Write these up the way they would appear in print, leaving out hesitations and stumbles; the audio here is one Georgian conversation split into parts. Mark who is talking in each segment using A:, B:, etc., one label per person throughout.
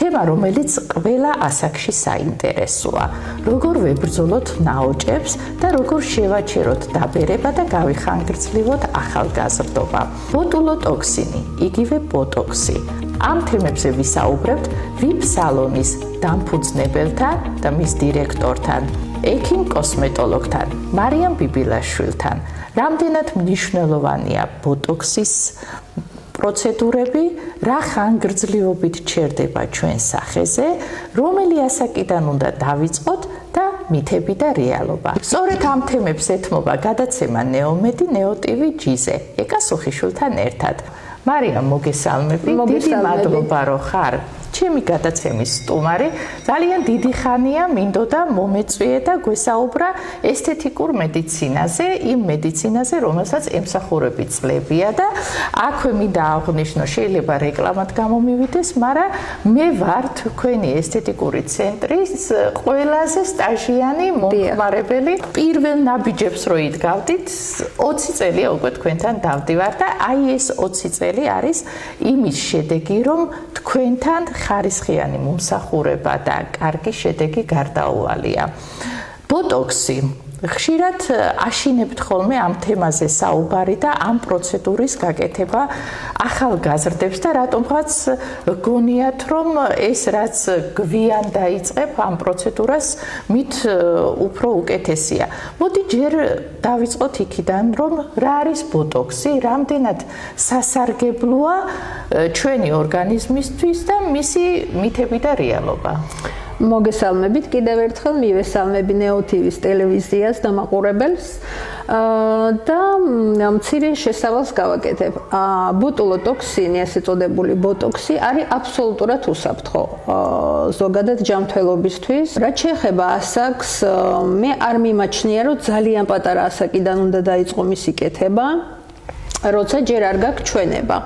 A: თემა, რომელიც ყველა ასაკში საინტერესოა. როგორ ვებრძოლოთ ნაოჭებს და როგორ შევაჩეროთ დაბერება და გავიხანგრძლივოთ ახალგაზრდობა. ბოტულოტოქსინი, იგივე ბოტოქსი. ამ თემებზე ვისაუბრებთ VIP სალონის დამფუძნებელთან და მის დირექტორთან, ექიმ კოსმეტოლოგთან, მარიამ ბიბილაშვილთან. რამდენად მნიშვნელოვანია ბოტოქსის პროცედურები, რა ხანგრძლივობით ჩერდება ჩვენ სახეზე, რომელი ასაკიდან უნდა დავიწყოთ და მითები და რეალობა. სწორედ ამ თემებს ეთმობა გადაცემა ნეომედი ნეოტივი ჯიზე, ეკა სუხიშვილთან ერთად. მარიამ, მოგესალმები, დიდი მადლობა რომ ხარ ჩემი გადაცემის სტუმარი. ძალიან დიდი ხანია მინდოდა მომეწვიე და გვესაუბრა ესთეტიკურ მედიცინაზე, იმ მედიცინაზე, რომელსაც ემსახურები წლებია და აქვე მინდა აღვნიშნო, შეიძლება რეკლამად გამომივიდეს, მაგრამ მე ვარ თქვენი ესთეტიკური ცენტრის ყველაზე სტაჟიანი მომხმარებელი. პირველ ნაბიჯებს რო იდგავდით, 20 წელია უკვე თქვენთან დავდივარ და აი ეს 20 წელი არის იმის შედეგი, რომ თქვენთან ხარისხიანი მომსახურება და კარგი შედეგი გარდაუვალია. ბოტოქსი. ხშირად აშინებთ ხოლმე ამ თემაზე საუბარი და ამ პროცედურის გაკეთება ახალგაზრდებს და რატომღაც გონიათ, რომ ეს რაც გვიან დაიწყებ ამ პროცედურას, მით უფრო უკეთესია. მოდი ჯერ დავიწყოთ იქიდან, რომ რა არის ბოტოქსი, რამდენად სასარგებლოა ჩვენი ორგანიზმისთვის და მისი მითები და რეალობა.
B: მოგესალმებით კიდევ ერთხელ, მივესალმები ნეოტივის ტელევიზიას და მაყურებელს და მცირე შესავალს გავაკეთებ. ბოტულოტოქსინი, ასე წოდებული ბოტოქსი, არის აბსოლუტურად უსაფრთხო ზოგადად ჯანმრთელობისთვის. რაც შეეხება ასაკს, მე არ მიმაჩნია, რომ ძალიან პატარა ასაკიდან უნდა დაიწყო მისი კეთება, როცა ჯერ არ გაქვს ჩვენება.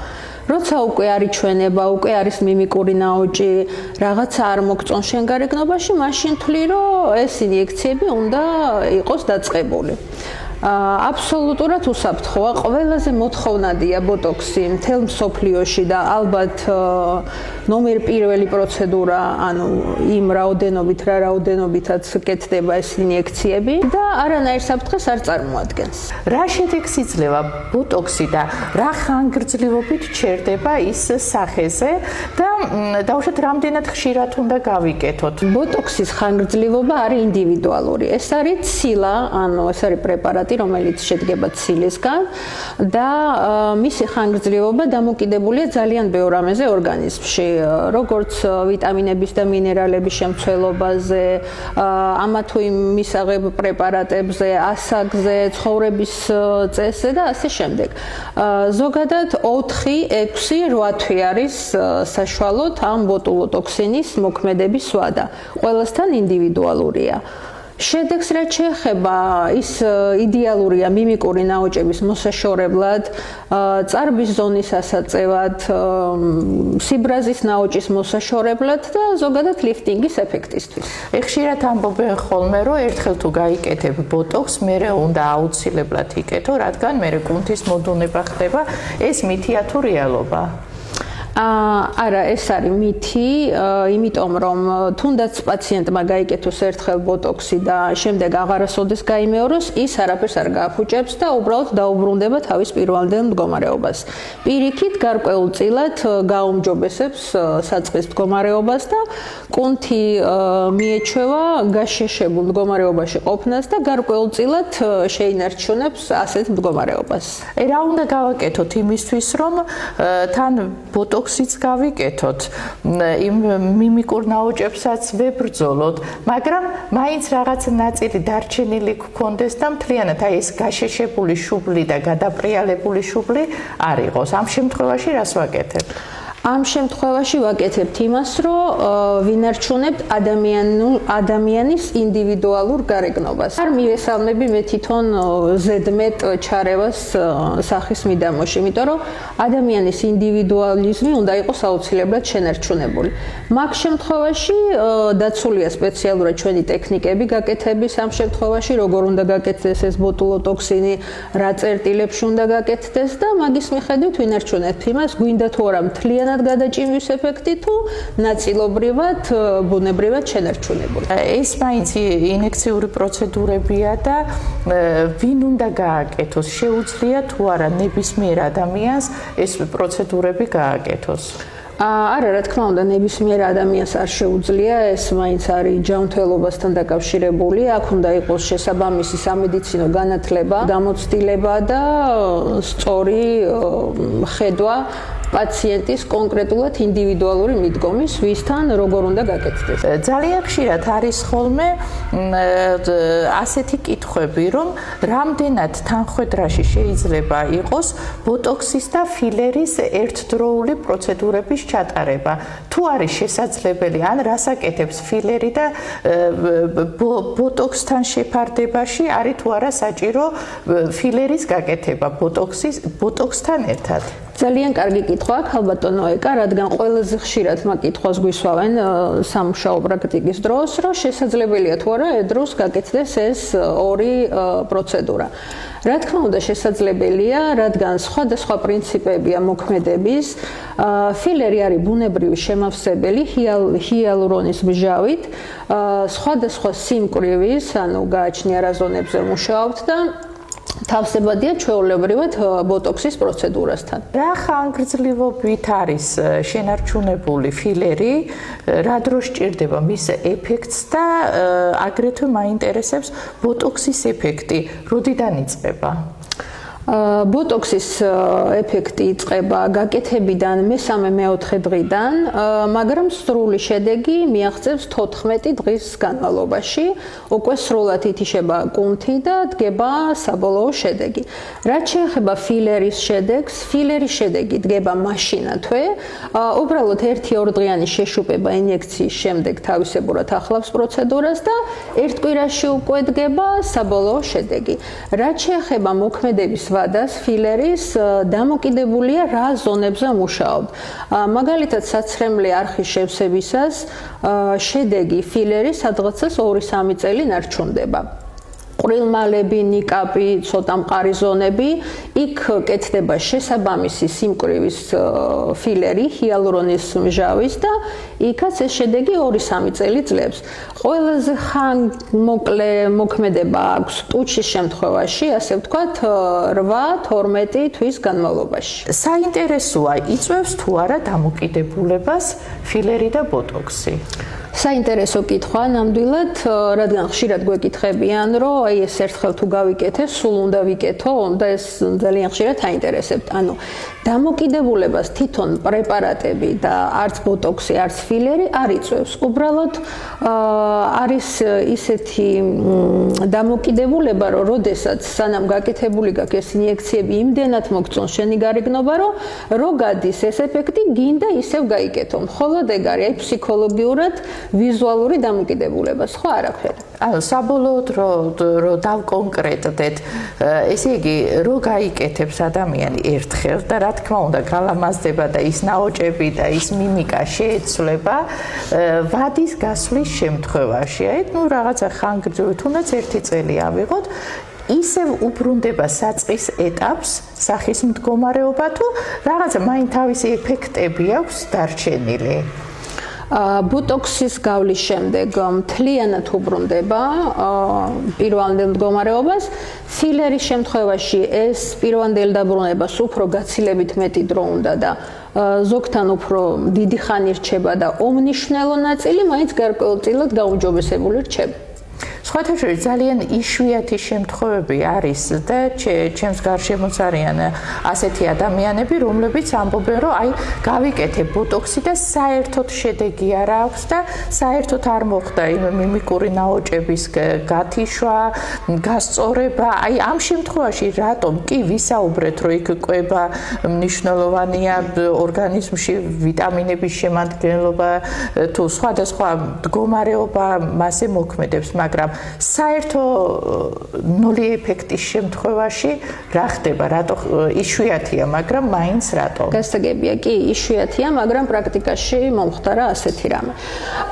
B: როცა უკვე არის ჩვენება, უკვე არის მიმიკური ნაოჭი, რაღაცა არ მოგწონ შენ გარეგნობაში, მაშინ თვლი, რომ ეს ინიექციები უნდა იყოს დაწყებული. აბსოლუტურად უსაფრთხოა, ყველაზე მოთხოვნადია ბოტოქსი მთელ მსოფლიოში და ალბათ ნომერ პირველი პროცედურა, ანუ იმ რაოდენობით, რა რაოდენობითაც კეთდება ეს ინიექციები და არანაირ საფრთხეს არ წარმოადგენს.
A: რა შედეგს იძლევა ბოტოქსი და რა ხანგრძლივობით ჩერდება ის სახეზე და დაუშვათ რამდენად ხშირად უნდა გავიკეთოთ?
B: ბოტოქსის ხანგრძლივობა არის ინდივიდუალური. ეს არის ცილა, ანუ ეს არის პრეპარატი, რომელიც შედგება ცილისგან და მისი ხანგრძლივობა დამოკიდებულია ძალიან ბევრ რამეზე ორგანიზმში, როგორც ვიტამინების და მინერალების შემცველობაზე, ამა თუ იმ მისაღებ პრეპარატებზე, ასაკზე, ცხოვრების წესზე და ასე შემდეგ. ზოგადად 4, 6, 8 თვი არის საშუალოდ ამ ბოტულოტოქსინის მოქმედების ვადა. ყველასთან ინდივიდუალურია. შედეგს რაც შეეხება, ის იდეალურია მიმიკური ნაოჭების მოსაშორებლად, წარბის ზონის ასაწევად, სიბრაზის ნაოჭის მოსაშორებლად და ზოგადად ლიფტინგის ეფექტისთვის.
A: ხშირად ამბობენ ხოლმე, რომ ერთხელ თუ გაიკეთებ ბოტოქს, მერე უნდა აუცილებლად იკეთო, რადგან მერე კუნთის მოდუნება ხდება. ეს მითია თუ რეალობა?
B: არა, ეს არის მითი, იმიტომ რომ თუნდაც პაციენტმა გაიკეთოს ერთხელ ბოტოქსი და შემდეგ აღარასოდეს გაიმეოროს, ის არაფერს არ გააფუჭებს და უბრალოდ დაუბრუნდება თავის პირვანდელ მდგომარეობას. პირიქით გარკვეულწილად გაუმჯობესებს საწყის მდგომარეობას და კუნთი მიეჩვევა გაშეშებულ მდგომარეობაში ყოფნას და გარკვეულწილად შეინარჩუნებს ასეთ მდგომარეობას.
A: რა უნდა გავაკეთოთ იმისთვის, რომ თან ბოტოქსი ბოტოქსიც გავიკეთოთ, იმ მიმიკურ ნაოჭებსაც ვებრძოლოთ, მაგრამ მაინც რაღაც ნაწილი დარჩენილი გქონდეს და მთლიანად აი ეს გაშეშებული შუბლი და გადაპრიალებული შუბლი არ იყოს. ამ შემთხვევაში რას ვაკეთებ?
B: ამ შემთხვევაში ვაკეთებთ იმას, რომ ვინარჩუნებთ ადამიანის ინდივიდუალურ გარეგნობას. არ მივესალმები მე თვითონ ზედმეტ ჩარევას სახის მიდამოში, იმიტომ რომ ადამიანის ინდივიდუალიზმი უნდა იყოს აუცილებლად შენარჩუნებული. მაგ შემთხვევაში დაცულია სპეციალურად ჩვენი ტექნიკები გაკეთების ამ შემთხვევაში, როგორ უნდა გაკეთდეს ეს ბოტულოტოქსინი, რა წერტილებში უნდა გაკეთდეს და მაგის მიხედვით ვინარჩუნებთ იმას, გვინდა თუ არა მთლიანად მთლიანად გადაჭიმვის ეფექტი თუ ნაწილობრივად ბუნებრივად შენარჩუნებული.
A: ეს მაინც ინექციური პროცედურებია და ვინ უნდა გააკეთოს? შეუძლია თუ არა ნებისმიერ ადამიანს ეს პროცედურები გააკეთოს?
B: არა, რა თქმა უნდა, ნებისმიერ ადამიანს არ შეუძლია, ეს მაინც არის ჯანმრთელობასთან დაკავშირებული, აქ უნდა იყოს შესაბამისი სამედიცინო განათლება, გამოცდილება და სწორი ხედვა პაციენტის კონკრეტულად ინდივიდუალური მიდგომის, ვისთან როგორ უნდა გაკეთდეს.
A: ძალიან ხშირად არის ხოლმე ასეთი კითხვები, რომ რამდენად თანხმედრაში შეიძლება იყოს ბოტოქსის და ფილერის ერთდროული პროცედურების ჩატარება. თუ არის შესაძლებელი, ან რას აკეთებს ფილერი და ბოტოქსთან შეფარდებაში არის თუ არა საჭირო ფილერის გაკეთება ბოტოქსთან ერთად.
B: ძალიან კარგი კითხვა აქვს ალბათონო ეკა, რადგან ყველაზე ხშირად მაგ კითხვას გვისვავენ სამუშაო პრაქტიკის დროს, რომ შესაძლებელია თუ არა ერთდროს გაკეთდეს ეს ორი პროცედურა. რა თქმა უნდა შესაძლებელია, რადგან სხვადასხვა პრინციპებია მოქმედების. ფილერი არის ბუნებრივი შემავსებელი ჰიალურონის მჟავით, სხვადასხვა სიმკვრივის, ანუ გააჩნია რა ზონებზე მუშაობთ და თავსებადია ჩვეულებრივად ბოტოქსის პროცედურასთან.
A: რა ხანგრძლივობით არის შენარჩუნებული ფილერი, რა დროს სჭირდება მის ეფექტს და აგრეთვე მაინტერესებს ბოტოქსის ეფექტი, როდიდან იწყება?
B: ბოტოქსის ეფექტი იწყება გაკეთებიდან მესამე-მეოთხე დღიდან, მაგრამ სრული შედეგი მიაღწევს 14 დღის განმავლობაში. უკვე სრულად ითიშება კუნთი და დგება საბოლოო შედეგი. რაც შეეხება ფილერის შედეგს, ფილერის შედეგი დგება მაშინათვე, უბრალოდ 1-2 დღიანი შეშუპება ინjekციის შემდეგ თავისებურად ახლავს პროცედურას და ერთ კვირაში უკვე დგება საბოლოო შედეგი. რაც შეეხება მოქმედების ვადას, ფილერის დამოკიდებულია რა ზონებზე მუშაობთ. მაგალითად, საცრემლე არხის შევსებისას შედეგი ფილერის სადღაცას 2-3 წელი ნარჩუნდება. ყრილმალები, ნიკაპი, ცოტა მყარი ზონები, იქ კეთდება შესაბამისი სიმკვრივის ფილერი, ჰიალურონის მჟავის და იქაც ეს შედეგი 2-3 წელი ძლებს. ყველაზე მოკლე მოქმედება აქვს ტუჩის შემთხვევაში, ასე ვთქვათ, 8-12 თვის განმავლობაში.
A: საინტერესოა, იწვევს თუ არა დამოკიდებულებას ფილერი და ბოტოქსი?
B: საინტერესო კითხვა ნამდვილად, რადგან ხშირად გვეკითხებიან, რომ აი ეს ერთხელ თუ გავიკეთე, სულ უნდა ვიკეთო და ეს ძალიან ხშირად აინტერესებთ. ანუ დამოკიდებულებას თვითონ პრეპარატები და არც ბოტოქსი, არც ფილერი არ იწვევს. უბრალოდ არის ისეთი დამოკიდებულება, რომ როდესაც სანამ გაკეთებული გაქვს ეს ინjekციები იმდენად მოგწონს შენი გარეგნობა, რომ რო გადის ეს ეფექტი, გინდა ისევ გაიკეთო. მხოლოდ ეგ არის აი ფსიქოლოგიურად ვიზუალური დამოკიდებულება, სხვა არაფერი.
A: ანუ საბოლოოდ რო დავკონკრეტდეთ, ესე იგი, რო გაიკეთებს ადამიანი ერთხელ და რა თქმა უნდა გალამაზდება და ის ნაოჭები და ის მიმიკა შეეცვლება ვადის გასვლის შემთხვევაში. აი, ნუ რაღაცა ხანგრძლივი, თუნდაც 1 წელი ავიღოთ, ისევ უბრუნდება საწყის ეტაპს სახის მდგომარეობა თუ რაღაცა მაინც თავისი ეფექტები აქვს დარჩენილი?
B: ბოტოქსის გავლის შემდეგ მთლიანად უბრუნდება პირვანდელ მდგომარეობას. ფილერის შემთხვევაში ეს პირვანდელ დაბრუნებას უფრო გაცილებით მეტი დრო უნდა და ზოგთან უფრო დიდი ხანი რჩება და უმნიშვნელო ნაწილი მაინც გარკვეულწილად გაუმჯობესებული რჩება.
A: სხვათა შორის ძალიან იშვიათი შემთხვევები არის და ჩემს გარშემოც არიან ასეთი ადამიანები, რომლებიც ამბობენ, რომ აი გავიკეთე ბოტოქსი და საერთოდ შედეგი არ აქვს და საერთოდ არ მოხდა მიმიკური ნაოჭების გათიშვა, გასწორება. აი ამ შემთხვევაში რატომ კი ვისაუბრეთ, რომ იქ კვება მნიშვნელოვანია ორგანიზმში ვიტამინების შემადგენლობა თუ სხვადასხვა მდგომარეობა მასზე მოქმედებს, მაგრამ საერთო ნული ეფექტის შემთხვევაში რა ხდება? რატო იშვიათია, მაგრამ მაინც რატო?
B: გასაგებია, კი, იშვიათია, მაგრამ პრაქტიკაში მომხდარა ასეთი რამე.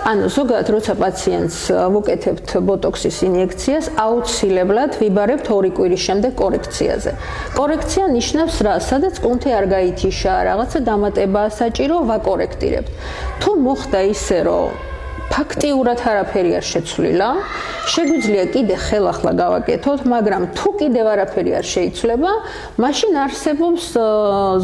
B: ანუ ზოგადად როცა პაციენტს ვუკეთებთ ბოტოქსის ინიექციას, აუცილებლად ვიბარებთ 2 კვირის შემდეგ კორექციაზე. კორექცია ნიშნავს რა? სადაც კუნთი არ გაითიშა, რაღაცა დამატებაა საჭირო, ვაკორექტირებთ. თუ მოხდა ისე, რომ ფაქტიურად არაფერი არ შეცვლილა, შეგვიძლია კიდე ხელახლა გავაკეთოთ, მაგრამ თუ კიდევ არაფერი არ შეიცვლება, მაშინ არსებობს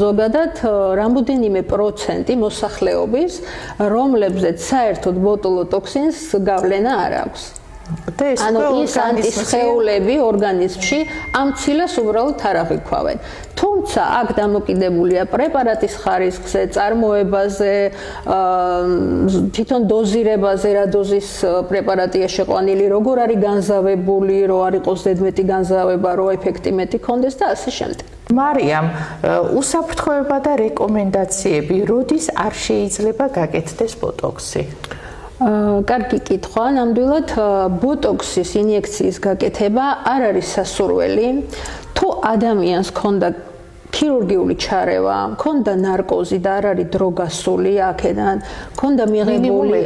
B: ზოგადად რამოდენიმე პროცენტი მოსახლეობის, რომლებზეც საერთოდ ბოტულოტოქსინს გავლენა არ აქვს. ანუ ის ანტისხეულები ორგანიზმში ამ ცილას უბრალოდ არ აღიქვავენ. თუმცა აქ დამოკიდებულია პრეპარატის ხარისხზე, წარმოებაზე, თვითონ დოზირებაზე, რა დოზის პრეპარატია შეყვანილი, როგორ არის განზავებული, რო არ იყოს ზედმეტი განზავება, რო ეფექტი მეტი ქონდეს და ასე შემდეგ.
A: მარიამ, უსაფრთხოება და რეკომენდაციები, როდის არ შეიძლება გაკეთდეს ბოტოქსი?
B: კარგი კითხვა, ნამდვილად ბოტოქსის ინიექციის გაკეთება არ არის სასურველი. თუ ადამიანს ჰქონდა ქირურგიული ჩარევა, ჰქონდა ნარკოზი და არ არის დრო გასული აქედან, ჰქონდა მიღებული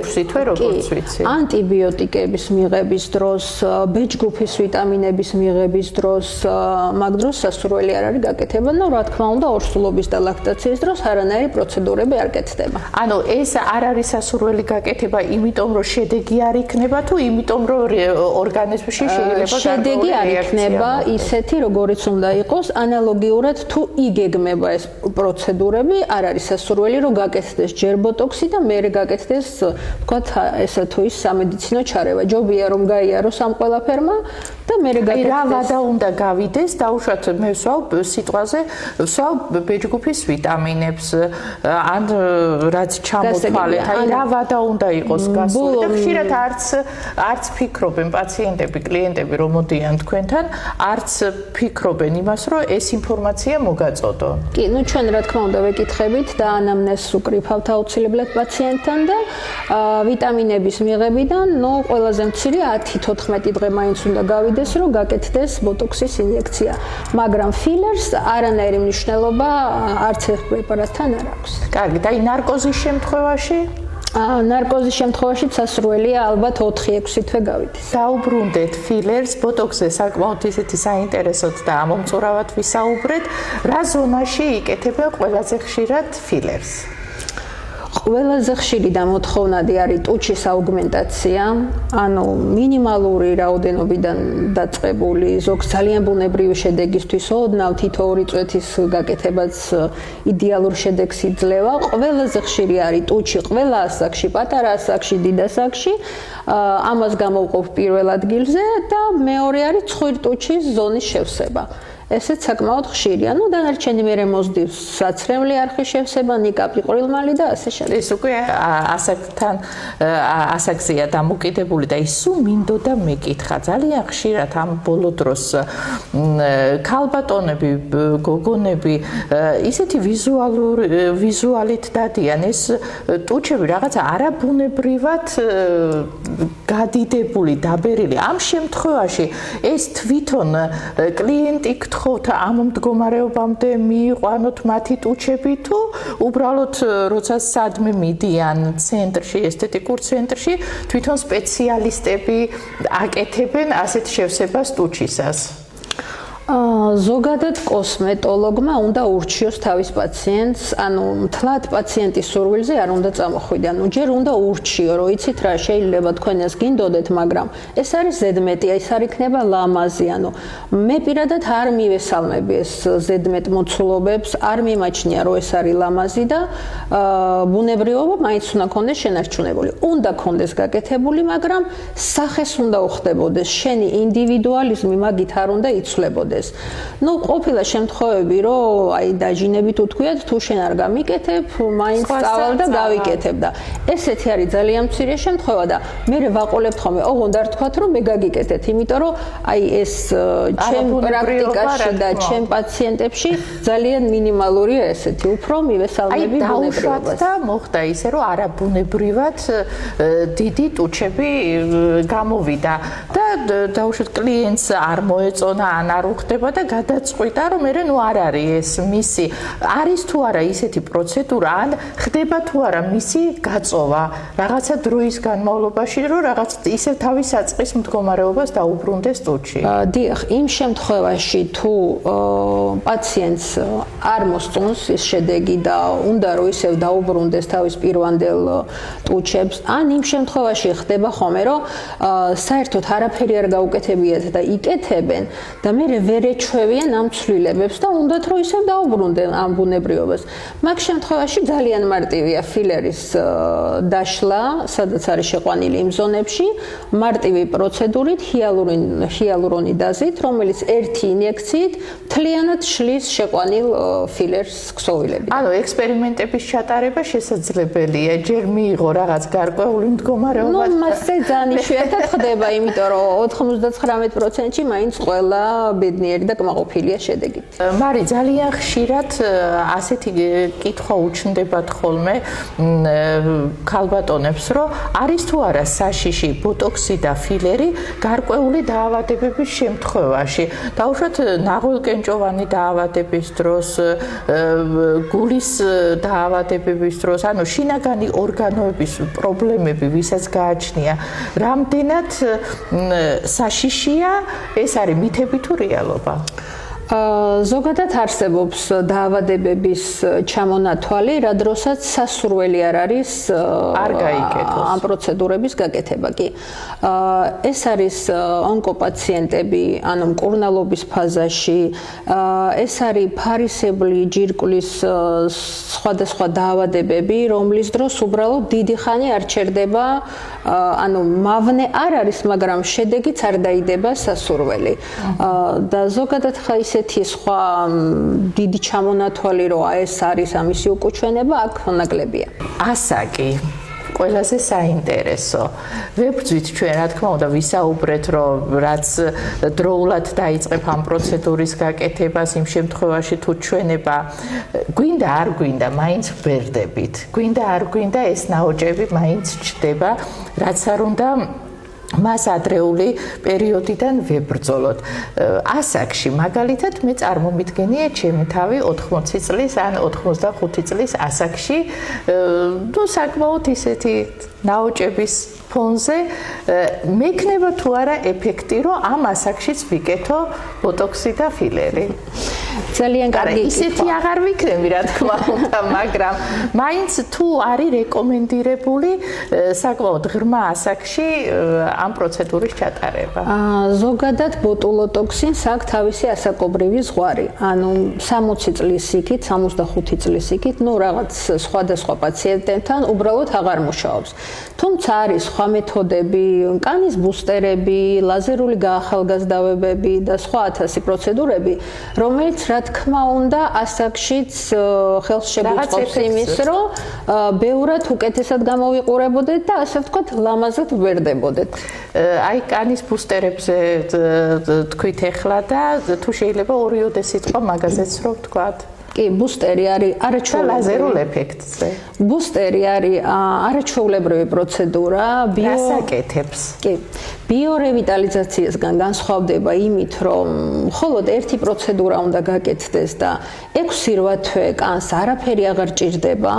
B: ანტიბიოტიკების მიღების დროს, ბეჯგუფის ვიტამინების მიღების დროს, მაგ დროს სასურველი არ არის გაკეთება, ნუ რა თქმა უნდა, ორსულობის და ლაქტაციის დროს არანაირი პროცედურები არ კეთდება.
A: ანუ ეს არ არის სასურველი გაკეთება, იმიტომ რომ შედეგი არ იქნება თუ იმიტომ რომ ორგანიზმში შეიძლება
B: შედეგი არ იქნება ისეთი, როგორიც უნდა იყოს, ანალოგიურად თუ იგეგმება ეს პროცედურები, არ არის სასურველი, რომ გაკეთდეს ჯერ ბოტოქსი და მერე გაკეთდეს, ვთქვათ, ესა თუ ის სამედიცინო ჩარევა. ჯობია რომ გაიაროს ამ ყველაფერმა და მერე გაკეთდეს.
A: რა ვადა უნდა გავიდეს, დაუშვათ მე ვსვავ სიტყვაზე, ვსვავ ბეჯგუფის ვიტამინებს, ან რაც ჩამოთვალეთ, აი რა ვადა უნდა იყოს გასული და ხშირად არც ფიქრობენ პაციენტები, კლიენტები, რომ მოდიან თქვენთან, არც ფიქრობენ იმას, რომ ეს ინფორმაცია მოგაწოდო.
B: კი, ნუ ჩვენ რა თქმა უნდა ვეკითხებით და ანამნეზს უკრიფავთ აუცილებლად პაციენტთან და ვიტამინების მიღებიდან, ნუ ყველაზე მცირე 10-14 დღე მაინც უნდა გავიდეს, რომ გაკეთდეს ბოტოქსის ინიექცია. მაგრამ ფილერს არანაირი მნიშვნელობა არც ერთ პრეპარატთან არ აქვს.
A: კარგი, და ნარკოზის შემთხვევაში?
B: ნარკოზის შემთხვევაში სასურველია ალბათ 4-6 თვე გავიდეს.
A: დაუბრუნდეთ ფილერს, ბოტოქსზე საკმაოდ ისეთი საინტერესოდ და ამომწურავად ვისაუბრეთ, რა ზონაში იკეთებენ ყველაზე ხშირად ფილერს?
B: ყველაზე ხშირი და მოთხოვნადი არის ტუჩის აუგმენტაცია, ანუ მინიმალური რაოდენობიდან დაწყებული, ზოგს ძალიან ბუნებრივი შედეგისთვის ოდნავ თითო-ორი წვეთის გაკეთებაც იდეალურ შედეგს იძლევა. ყველაზე ხშირი არის ტუჩი ყველა ასაკში, პატარა ასაკში, დიდ ასაკში. ამას გამოვყოფ პირველ ადგილზე და მეორე არის ცხვირტუჩის ზონის შევსება. ესეც საკმაოდ ხშირია. ნუ დანარჩენი მერე მოსდევს საცრემლი არხის შევსება, ნიკაპი, ყრილმალი და ასე შემდეგ.
A: ეს უკვე ასაკთან ასაკზეა დამოკიდებული და ის მინდოდა მეკითხა. ძალიან ხშირად ამ ბოლო დროს ქალბატონები, გოგონები ისეთი ვიზუალით დადიან, ეს ტუჩები რაღაც არაბუნებრივად გადიდებული, დაბერილი. ამ შემთხვევაში ეს თვითონ კლიენტი გთხოვთ ამ მდგომარეობამდე მიიყვანოთ მათი ტუჩები თუ უბრალოდ როცა სადმე მიდიან ცენტრში, ესთეტიკურ ცენტრში, თვითონ სპეციალისტები აკეთებენ ასეთ შევსებას ტუჩისას?
B: ზოგადად კოსმეტოლოგმა უნდა ურჩიოს თავის პაციენტს, ანუ მთლად პაციენტის სურვილზე არ უნდა წამოხვიდე. ანუ ჯერ უნდა ურჩიო, რომ იცით რა, შეიძლება თქვენ ეს გინდოდეთ, მაგრამ ეს არის ზედმეტი, ეს არ იქნება ლამაზი. ანუ მე პირადად არ მივესალმები ეს ზედმეტ მოცულობებს, არ მიმაჩნია, რომ ეს არის ლამაზი და ბუნებრივობა მაინც უნდა ქონდეს შენარჩუნებული. უნდა ქონდეს გაკეთებული, მაგრამ სახეს უნდა უხდებოდეს. შენი ინდივიდუალიზმი მაგით არ უნდა იცვლებოდეს. მოხდეს. ნუ ყოფილა შემთხვევები, რომ აი დაჟინებით უთქვიათ, თუ შენ არ გამიკეთებ, მაინც წავალ და გავიკეთებ და ესეთი არის ძალიან მცირე შემთხვევა და მე ვაყოლებთ ხოლმე, ოღონდ არ თქვათ, რომ მე გაგიკეთეთ, იმიტომ რომ აი ეს ჩემ პრაქტიკაში და ჩემ პაციენტებში ძალიან მინიმალურია ესეთი, უფრო მივესალმები ბუნებრივობას.
A: და მოხდა ისე, რომ არაბუნებრივად დიდი ტუჩები გამოვიდა და დაუშვათ კლიენტს არ მოეწონა, ან არ უხდება და გადაწყვიტა, რომ მე ნუ არ არის ეს მისი, არის თუ არა ისეთი პროცედურა, ან ხდება თუ არა მისი გაწოვა რაღაცა დროის განმავლობაში, რომ რაღაც ისევ თავის საწყის მდგომარეობას დაუბრუნდეს ტუჩი.
B: დიახ, იმ შემთხვევაში თუ პაციენტს არ მოსწონს ის შედეგი და უნდა რომ ისევ დაუბრუნდეს თავის პირვანდელ ტუჩებს, ან იმ შემთხვევაში ხდება ხოლმე, რომ საერთოდ არაფერი არ გაუკეთებიათ და იკეთებენ და მე ვერ ეჩვევიან ამ ცვლილებებს და უნდათ რომ ისევ დაუბრუნდნენ ამ ბუნებრივობას. მაგ შემთხვევაში ძალიან მარტივია ფილერის დაშლა, სადაც არის შეყვანილი იმ ზონებში, მარტივი პროცედურით ჰიალურონიდაზით, რომელიც ერთი ინიექციით მთლიანად შლის შეყვანილ ფილერს ქსოვილებით.
A: ანუ ექსპერიმენტების ჩატარება შესაძლებელია, ჯერ მიიღო რაღაც გარკვეული მდგომარეობა.
B: ნუ მასზე ძალიან იშვიათად ხდება, იმიტომ რომ 99%-ში მაინც ყველა ბედნიერი და კმაყოფილია შედეგით.
A: მარი, ძალიან ხშირად ასეთი კითხვა უჩნდებათ ხოლმე ქალბატონებს, რომ არის თუ არა საშიში ბოტოქსი და ფილერი გარკვეული დაავადებების შემთხვევაში. დაუშვათ ნაღველკენჭოვანი დაავადების დროს, გულის დაავადებების დროს, ანუ შინაგანი ორგანოების პრობლემები, ვისაც გააჩნია, რამდენად საშიშია, ეს არის მითები თუ რეალობა?
B: ზოგადად არსებობს დაავადებების ჩამონათვალი, რა დროსაც სასურველი არ არის
A: არ გაიკეთოს
B: ამ პროცედურების გაკეთება. კი. ეს არის ონკოპაციენტები, ანუ მკურნალობის ფაზაში, ეს არის ფარისებრი ჯირკვლის სხვადასხვა დაავადებები, რომლის დროს უბრალოდ დიდი ხანი არ ჩერდება, ანუ მავნე არ არის, მაგრამ შედეგიც არ დაიდება სასურველი. და ზოგადად ხა ისეთი სხვა დიდი ჩამონათვალი, რომ ეს არის ამისი უკუჩვენება, აქ ნაკლებია.
A: ასაკი ყველაზე საინტერესო. ვებრძვით ჩვენ, რა თქმა უნდა, ვისაუბრეთ, რომ რაც დროულად დაიწყებ ამ პროცედურის გაკეთებას, იმ შემთხვევაში თუ ჩვენება გვინდა არ გვინდა, მაინც ვბერდებით. გვინდა არ გვინდა, ეს ნაოჭები მაინც ჩდება, რაც არ უნდა მას ადრეული პერიოდიდან ვებრძოლოთ. ასაკში მაგალითად მე წარმომიდგენია ჩემი თავი 80 წლის ან 85 წლის ასაკში, ნუ საკმაოდ ისეთი ნაოჭების ფონზე მექნება თუ არა ეფექტი, რომ ამ ასაკშიც ვიკეთო ბოტოქსი და ფილერი.
B: ძალიან კარგი.
A: ისეთი აღარ ვიქნები, რა თქმა უნდა, მაგრამ მაინც თუ არის რეკომენდირებული საკმაოდ ღრმა ასაკში ამ პროცედურის ჩატარება.
B: ზოგადად ბოტულოტოქსინს აქვს თავისი ასაკობრივი ზღვარი. ანუ 60 წლის იქით, 65 წლის იქით, ნუ რაღაც სხვადასხვა პაციენტებთან უბრალოდ აღარ მუშაობს. თუმცა არის სხვა მეთოდები, კანის ბუსტერები, ლაზერული გაახალგაზრდავებები და სხვა 1000 პროცედურები, რომელიც რა თქმა უნდა ასაკშიც ხელს შეგვიწყობს იმის, რომ ბევრად უკეთესად გამოვიყურებოდეთ და ასე ვთქვათ, ლამაზად ვერდებოდეთ.
A: აი კანის ბუსტერებზე თქვით ახლა და თუ შეიძლება ორიოდე სიტყვა მაგაზეც რო ვთქვათ.
B: კი, ბუსტერი არის არაჩვეულებრივი
A: ლაზერულ ეფექტზე.
B: ბუსტერი არის არაჩვეულებრივი პროცედურა,
A: რას აკეთებს?
B: კი, ბიორევიტალიზაციასგან განსხვავდება იმით, რომ მხოლოდ ერთი პროცედურა უნდა გაკეთდეს და 6-8 თვე კანს არაფერი აღარ ჭირდება.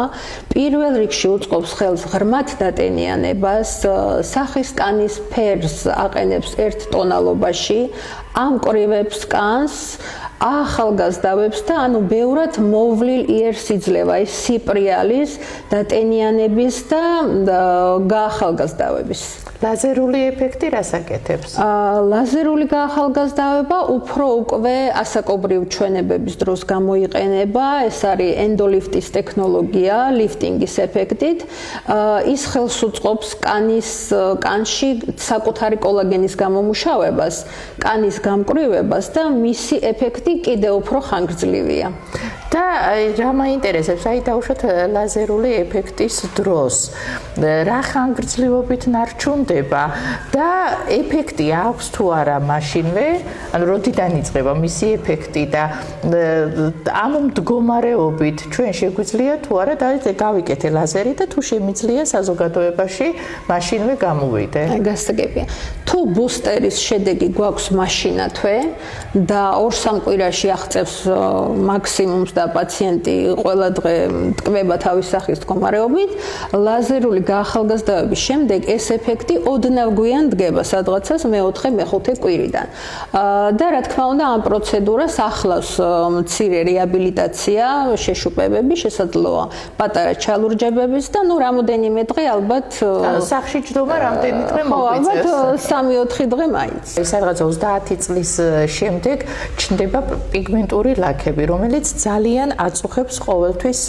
B: პირველ რიგში უწყობს ხელს ღრმად დატენიანებას, სახის კანის ფერს აყენებს ერთ ტონალობაში, ამკრივებს კანს, ახალგაზრდავებს და ანუ ბევრად მოვლილ იერს იძლევა ის სიპრიალის დატენიანების და გაახალგაზრდავების.
A: ლაზერული ეფექტი რა ასაკეთებს?
B: ლაზერული გაახალგაზრდავება უფრო უკვე ასაკობრივ ჩვენებების დროს გამოიყენება. ეს არის ენდოლიფტის ტექნოლოგია, ლიფტინგის ეფექტით. ის ხელს უწყობს კანში საკუთარი კოლაგენის გამომუშავებას, კანის გამკრივებას და მისი ეფექტი კიდევ უფრო ხანგრძლივია.
A: და რა მაინტერესებს, დაუშვათ ლაზერული ეფექტის დროს რა ხანგრძლივობით ნარჩუნდება და ეფექტი აქვს თუ არა მაშინვე, ანუ როდიდან იწყება მისი ეფექტი და ამ მდგომარეობით ჩვენ შეგვიძლია თუ არა გავიკეთე ლაზერი და თუ შემიძლია საზოგადოებაში მაშინვე გამოვიდე.
B: გასაგებია. თუ ბუსტერის შედეგი გვაქვს მაშინათვე და 2-3 კვირაში აღწევს მაქსიმუმს და პაციენტი ყველა დღე ტკბება თავის სახის მდგომარეობით, ლაზერული გაახალგაზრდავების შემდეგ ეს ეფექტი ოდნავ გვიან დგება სადღაცას მე-4-მე-5 კვირიდან. და რა თქმა უნდა, ამ პროცედურას ახლავს მცირე რეაბილიტაცია, შეშუპებები, შესაძლოა პატარა ჩალურჯებების და რამოდენიმე დღე ალბათ
A: სახში ჯდომა რამდენი დღე მოგვიწევს?
B: ალბათ 3-4 დღე მაინც.
A: სადღაც 30 წლის შემდეგ ჩნდება პიგმენტური ლაქები, რომელიც ძალიან აწუხებს ყოველთვის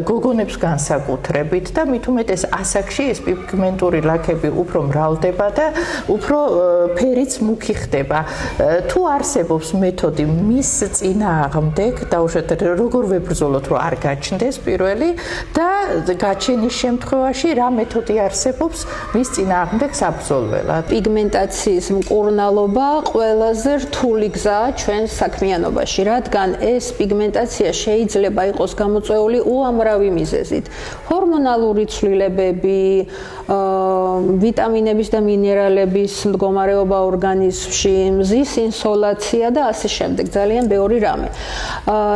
A: გოგონებს განსაკუთრებით და მით უმეტეს ასაკში ეს პიგმენტური ლაქები უფრო მრავლდება და უფრო ფერიც მუქი ხდება. თუ არსებობს მეთოდი მის წინააღმდეგ, დაუშვათ როგორ ვებრძოლოთ რომ არ გაჩნდეს პირველი და გაჩენის შემთხვევაში რა მეთოდი არსებობს მის წინააღმდეგ საბრძოლველად?
B: პიგმენტაციის მკურნალობა ყველაზე რთული გზაა ჩვენ საქმიანობაში, რადგან ეს პიგმენტაცია შეიძლება იყოს გამოწვეული უამრავი მიზეზით. ჰორმონალური ცვლილებები, ვიტამინების და მინერალების მდგომარეობა ორგანიზმში, მზის ინსოლაცია და ასე შემდეგ, ძალიან ბევრი რამე.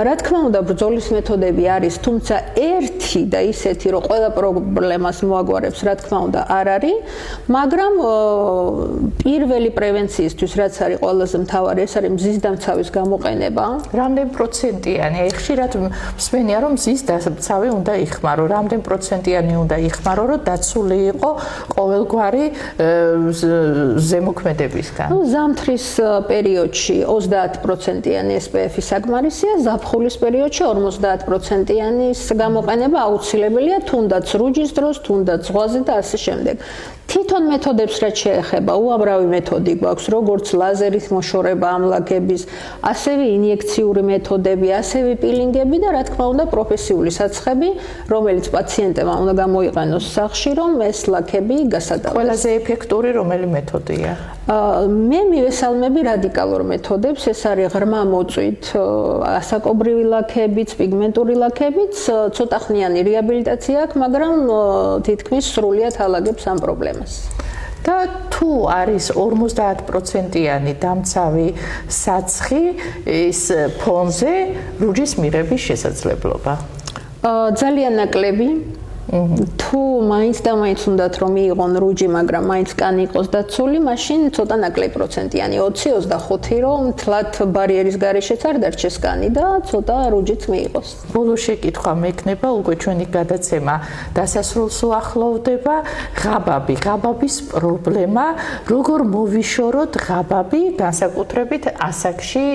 B: რა თქმა უნდა, ბრძოლის მეთოდები არის, თუმცა ერთი და ისეთი, რომ ყველა პრობლემას მოაგვარებს, რა თქმა უნდა, არ არის, მაგრამ პირველი პრევენციისთვის, რაც არის ყველაზე მთავარი, ეს არის მზის დამცავის გამოყენება.
A: რამდენ პროცენტიანი? ხშირად მსმენია, რომ მზის დამცავი უნდა იხმარო. რამდენ პროცენტიანი უნდა იხმარო, რომ დაცული იყო ყოველგვარი ზემოქმედებისგან?
B: ზამთრის პერიოდში 30%-იანი SPF-ი საკმარისია, ზაფხულის პერიოდში 50%-იანის გამოყენება აუცილებელია, თუნდაც რუჯის დროს, თუნდაც ზღვაზე და ასე შემდეგ. თვითონ მეთოდებს რაც შეეხება, უამრავი მეთოდი გვაქვს, როგორც ლაზერით მოშორება ამ ლაქების, ასევე ინიექციური მეთოდები, ასევე პილინგები და რა თქმა უნდა პროფესიული საცხები, რომელიც პაციენტებმა უნდა გამოიყენოს სახლში, რომ ეს ლაქები გასატარდეს.
A: ყველაზე ეფექტური რომელი მეთოდია?
B: მე მივესალმები რადიკალურ მეთოდებს, ეს არის ღრმა მოწვით, ასაკობრივი ლაქებიც, პიგმენტური ლაქებიც, ცოტა ხნიანი რეაბილიტაცია აქვს, მაგრამ თითქმის სრულიად ალაგებს ამ პრობლემას.
A: და თუ არის 50%-იანი დამცავი საცხი, ის ფონზე რუჯის მიღების შესაძლებლობა?
B: ძალიან ნაკლები. თუ მაინც და მაინც უნდათ რომ მიიღონ რუჯი, მაგრამ მაინც კანი იყოს დაცული, მაშინ ცოტა ნაკლები პროცენტიანი 20-25 რომ თლათ ბარიერის გარეშეც არ დარჩეს კანი და ცოტა რუჯიც მიიღოს.
A: ბოლო შეკითხვა მექნება, უკვე ჩვენი გადაცემა დასასრულს უახლოვდება. ღაბების პრობლემა, როგორ მოვიშოროთ ღაბები, განსაკუთრებით ასაკში,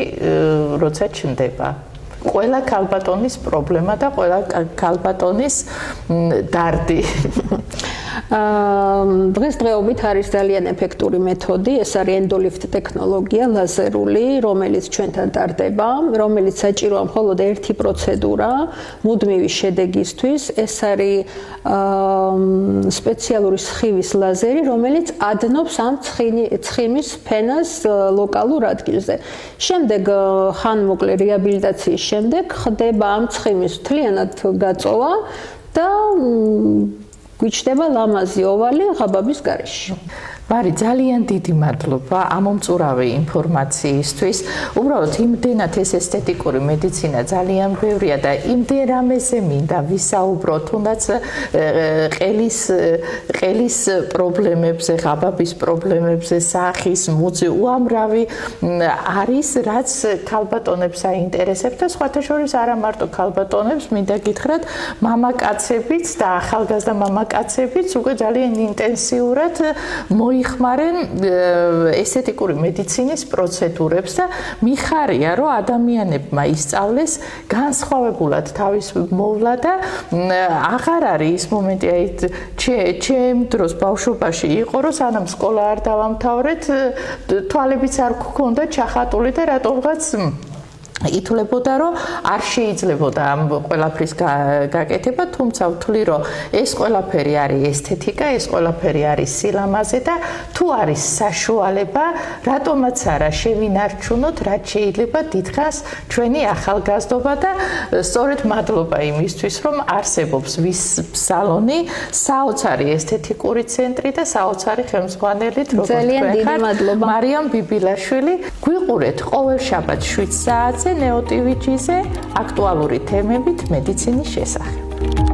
A: როცა ჩნდება? ყველა ქალბატონის პრობლემა და ყველა ქალბატონის დარდი.
B: დღესდღეობით არის ძალიან ეფექტური მეთოდი, ეს არის ენდოლიფტ ტექნოლოგია, ლაზერული, რომელიც ჩვენთან ტარდება, რომელიც საჭიროა მხოლოდ ერთი პროცედურა, მუდმივი შედეგისთვის. ეს არის სპეციალური სხივის ლაზერი, რომელიც ადნობს ამ ცხიმის ფენას ლოკალურ ადგილზე. შემდეგ ხანმოკლე რეაბილიტაციის შემდეგ ხდება ამ ცხიმის მთლიანად გაწოვა და გვიჩნდება ლამაზი ოვალი ღაბების გარეშე.
A: მარი, ძალიან დიდი მადლობა ამომწურავი ინფორმაციისთვის. უბრალოდ იმდენად ეს ესთეტიკური მედიცინა ძალიან ბევრია და იმდენ რამეზე მინდა ვისაუბროთ, თუნდაც ყელის პრობლემებზე, ღაბების პრობლემებზე, სახის, მუცი, უამრავი არის, რაც ქალბატონებს აინტერესებს და სხვათა შორის არა მარტო ქალბატონებს, მინდა გითხრათ, მამაკაცებიც და ახალგაზრდა მამაკაცებიც უკვე ძალიან ინტენსიურად მოიხმარენ ესთეტიკური მედიცინის პროცედურებს და მიხარია, რომ ადამიანებმა ისწავლეს განსხვავებულად თავის მოვლა და აღარ არის ის მომენტი, აი ჩემ დროს ბავშვობაში იყო, რომ სანამ სკოლა არ დავამთავრეთ, თვალებიც არ გქონდა ჩახატული და რატომღაც ითვლებოდა, რომ არ შეიძლებოდა ამ ყველაფრის გაკეთება, თუმცა ვთვლი, რომ ეს ყველაფერი არის ესთეტიკა, ეს ყველაფერი არის სილამაზე და თუ არის საშუალება, რატომაც არა შევინარჩუნოთ, რაც შეიძლება დიდხანს ჩვენი ახალგაზრდობა და სწორედ მადლობა იმისთვის, რომ არსებობს ვისალონი, საოცარი ესთეტიკური ცენტრი და საოცარი ხელმძღვანელით, როგორც
B: ძალიან დიდი მადლობა.
A: მარიამ ბიბილაშვილი. გვიყურეთ ყოველ შაბათს 7 საათზე ნეო ტივიჯიზე აქტუალური თემებით მედიცინის შესახებ.